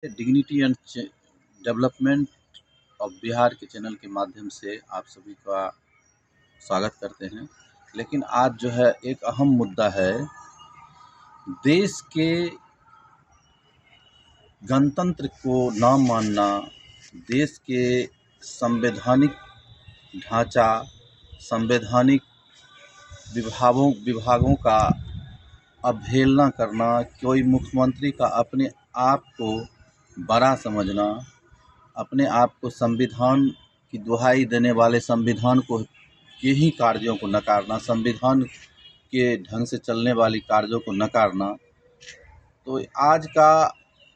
Dignity and development of Bihar के channel के माध्यम से आप सभी का स्वागत करते हैं। लेकिन आज जो है एक अहम मुद्दा है, देश के गणतंत्र को ना मानना, देश के संवैधानिक ढांचा, संवैधानिक विभागों का अवहेलना करना, कोई मुख्यमंत्री का अपने आप को बड़ा समझना, अपने आप को संविधान की दुहाई देने वाले संविधान को के ही कार्यों को नकारना, संविधान के ढंग से चलने वाली कार्यों को नकारना। तो आज का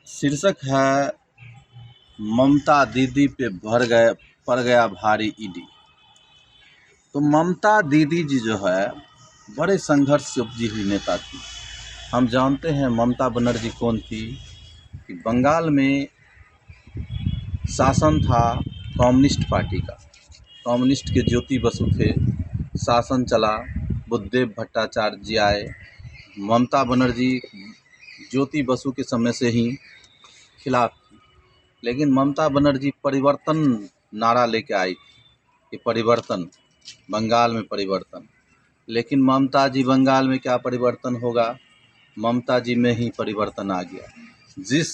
शीर्षक है, ममता दीदी पे पड़ गया भारी ईडी। तो ममता दीदी जी जो है बड़े संघर्ष से उपजी हुई नेता थी। हम जानते हैं ममता बनर्जी कौन थी, कि बंगाल में शासन था कम्युनिस्ट पार्टी का। कम्युनिस्ट के ज्योति बसु थे, शासन चला, बुद्धदेव भट्टाचार्य जी आए। ममता बनर्जी ज्योति बसु के समय से ही खिलाफ थी, लेकिन ममता बनर्जी परिवर्तन नारा लेके आई कि परिवर्तन, बंगाल में परिवर्तन। लेकिन ममता जी बंगाल में क्या परिवर्तन होगा, ममता जी में ही परिवर्तन आ गया। जिस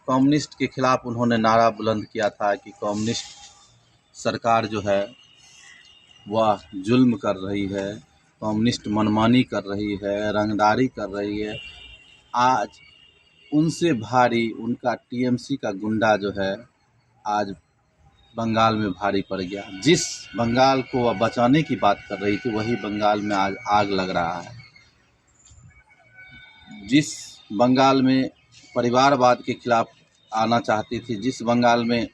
कम्युनिस्ट के खिलाफ उन्होंने नारा बुलंद किया था कि कम्युनिस्ट सरकार जो है वह जुल्म कर रही है, कम्युनिस्ट मनमानी कर रही है, रंगदारी कर रही है, आज उनसे भारी उनका टीएमसी का गुंडा जो है आज बंगाल में भारी पड़ गया। जिस बंगाल को वह बचाने की बात कर रही थी, वही बंगाल में आज आग लग रहा है। जिस बंगाल में परिवारवाद के खिलाफ आना चाहती थी, जिस बंगाल में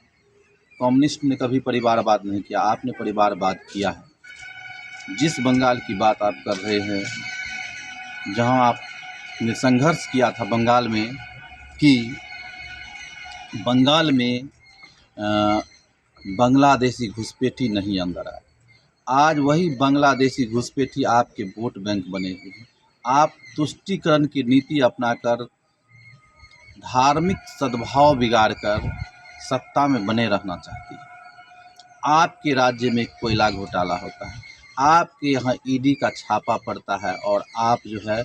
कम्युनिस्ट ने कभी परिवारवाद नहीं किया, आपने परिवारवाद किया है। जिस बंगाल की बात आप कर रहे हैं, जहां आपने संघर्ष किया था बंगाल में कि बंगाल में बांग्लादेशी घुसपैठी नहीं अंदर आए, आज वही बांग्लादेशी घुसपैठी आपके वोट बैंक बने हुए हैं। आप तुष्टीकरण की नीति अपनाकर, धार्मिक सद्भाव बिगाड़कर सत्ता में बने रहना चाहती है। आपके राज्य में कोयला घोटाला होता है, आपके यहाँ ईडी का छापा पड़ता है और आप जो है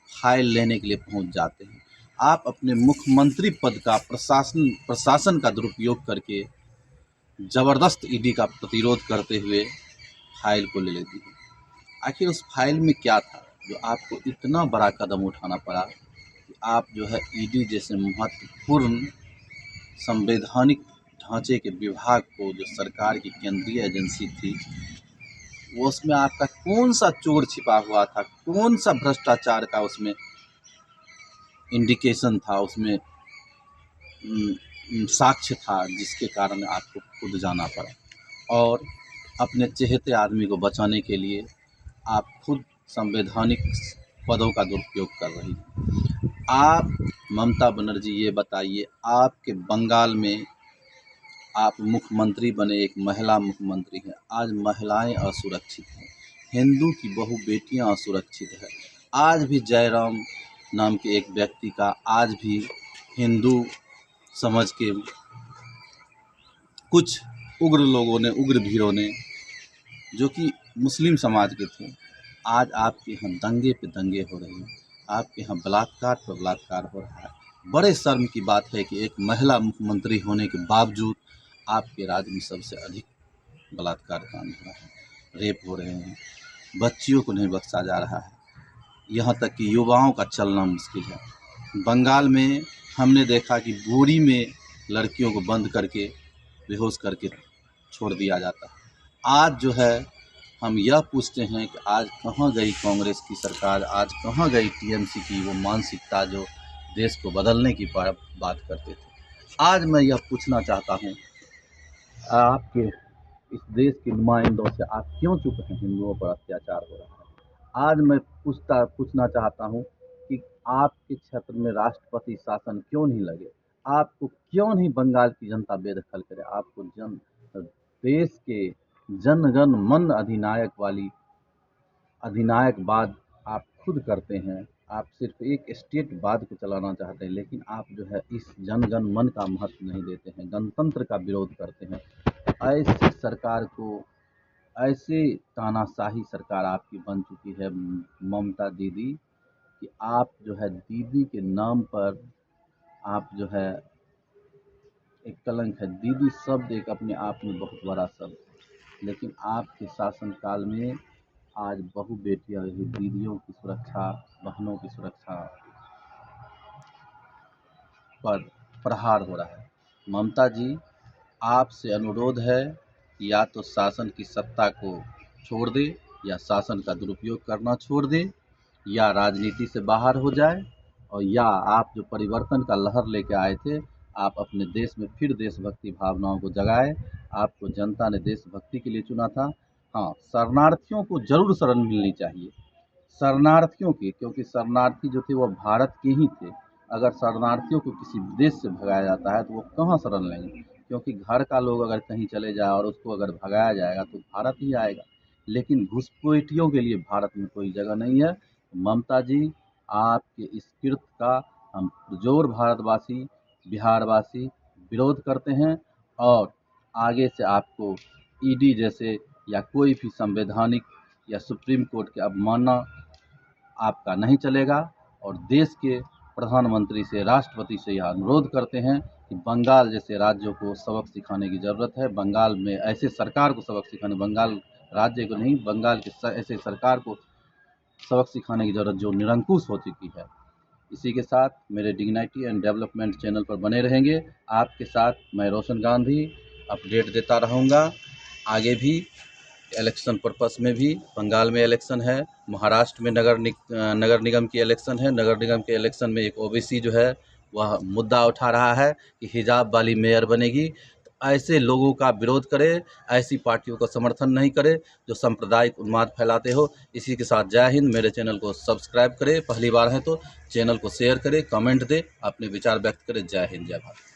फाइल लेने के लिए पहुंच जाते हैं। आप अपने मुख्यमंत्री पद का प्रशासन का दुरुपयोग करके ज़बरदस्त ईडी का प्रतिरोध करते हुए फाइल को ले लेती है। आखिर उस फाइल में क्या था जो आपको इतना बड़ा कदम उठाना पड़ा कि आप जो है ईडी जैसे महत्वपूर्ण संवैधानिक ढांचे के विभाग को, जो सरकार की केंद्रीय एजेंसी थी, वो उसमें आपका कौन सा चोर छिपा हुआ था, कौन सा भ्रष्टाचार का उसमें इंडिकेशन था, उसमें साक्ष्य था, जिसके कारण आपको खुद जाना पड़ा और अपने चहेते आदमी को बचाने के लिए आप खुद संवैधानिक पदों का दुरुपयोग कर रही हैं। आप ममता बनर्जी ये बताइए, आपके बंगाल में आप मुख्यमंत्री बने, एक महिला मुख्यमंत्री हैं, आज महिलाएं असुरक्षित हैं, हिंदू की बहु बेटियां असुरक्षित है। आज भी जयराम नाम के एक व्यक्ति का आज भी हिंदू समझ के कुछ उग्र लोगों ने, उग्र भीड़ों ने, जो कि मुस्लिम समाज के थे, आज आपके यहाँ दंगे पे दंगे हो रहे हैं, आपके यहाँ बलात्कार पर बलात्कार हो रहा है। बड़े शर्म की बात है कि एक महिला मुख्यमंत्री होने के बावजूद आपके राज्य में सबसे अधिक बलात्कार कांड हो रहा है, रेप हो रहे हैं, बच्चियों को नहीं बख्शा जा रहा है, यहाँ तक कि युवाओं का चलना मुश्किल है। बंगाल में हमने देखा कि बोरी में लड़कियों को बंद करके बेहोश करके छोड़ दिया जाता है। आज जो है हम यह पूछते हैं कि आज कहाँ गई कांग्रेस की सरकार, आज कहाँ गई टीएमसी की वो मानसिकता जो देश को बदलने की बात करते थे। आज मैं यह पूछना चाहता हूँ, आपके इस देश के नुमाइंदों से, आप क्यों चुप हैं? हिंदुओं पर अत्याचार हो रहा है। आज मैं पूछना चाहता हूँ कि आपके क्षेत्र में राष्ट्रपति शासन क्यों नहीं लगे? आपको क्यों नहीं बंगाल की जनता बेदखल करे? आपको देश के जनगण मन अधिनायकवाद आप खुद करते हैं, आप सिर्फ एक स्टेटवाद को चलाना चाहते हैं, लेकिन आप जो है इस जन मन का महत्व नहीं देते हैं, गणतंत्र का विरोध करते हैं। ऐसी सरकार को, ऐसे तानाशाही सरकार आपकी बन चुकी है ममता दीदी, कि आप जो है दीदी के नाम पर आप जो है एक कलंक है। दीदी शब्द एक अपने आप में बहुत बड़ा शब्द है, लेकिन आपके शासनकाल में आज बहु बेटियां रही दीदियों की सुरक्षा, बहनों की सुरक्षा पर प्रहार हो रहा है। ममता जी, आपसे अनुरोध है कि या तो शासन की सत्ता को छोड़ दे, या शासन का दुरुपयोग करना छोड़ दे, या राजनीति से बाहर हो जाए, और या आप जो परिवर्तन का लहर लेके आए थे, आप अपने देश में फिर देशभक्ति भावनाओं को जगाए। आपको जनता ने देशभक्ति के लिए चुना था। हाँ, शरणार्थियों को जरूर शरण मिलनी चाहिए, शरणार्थियों की, क्योंकि शरणार्थी जो थे वो भारत के ही थे। अगर शरणार्थियों को किसी देश से भगाया जाता है तो वो कहाँ शरण लेंगे, क्योंकि घर का लोग अगर कहीं चले जाए और उसको अगर भगाया जाएगा तो भारत ही आएगा। लेकिन घुसपैठियों के लिए भारत में कोई जगह नहीं है। ममता जी, आपके इस कृत्य का हम पुरजोर भारतवासी, बिहारवासी विरोध करते हैं, और आगे से आपको ईडी जैसे या कोई भी संवैधानिक या सुप्रीम कोर्ट की अवमानना आपका नहीं चलेगा। और देश के प्रधानमंत्री से, राष्ट्रपति से यह अनुरोध करते हैं कि बंगाल जैसे राज्यों को सबक सिखाने की ज़रूरत है। बंगाल में ऐसे सरकार को सबक सिखाने, बंगाल राज्य को नहीं, बंगाल के ऐसे सरकार को सबक सिखाने की ज़रूरत जो निरंकुश हो चुकी है। इसी के साथ मेरे डिग्निटी एंड डेवलपमेंट चैनल पर बने रहेंगे। आपके साथ मैं रोशन गांधी अपडेट देता रहूँगा आगे भी। इलेक्शन पर्पस में भी, बंगाल में इलेक्शन है, महाराष्ट्र में नगर निगम की इलेक्शन है। नगर निगम के इलेक्शन में एक ओबीसी जो है वह मुद्दा उठा रहा है कि हिजाब वाली मेयर बनेगी। तो ऐसे लोगों का विरोध करे, ऐसी पार्टियों का समर्थन नहीं करे जो सांप्रदायिक उन्माद फैलाते हो। इसी के साथ जय हिंद। मेरे चैनल को सब्सक्राइब करें, पहली बार है तो चैनल को शेयर करें, कमेंट दे, अपने विचार व्यक्त करें। जय हिंद, जय भारत।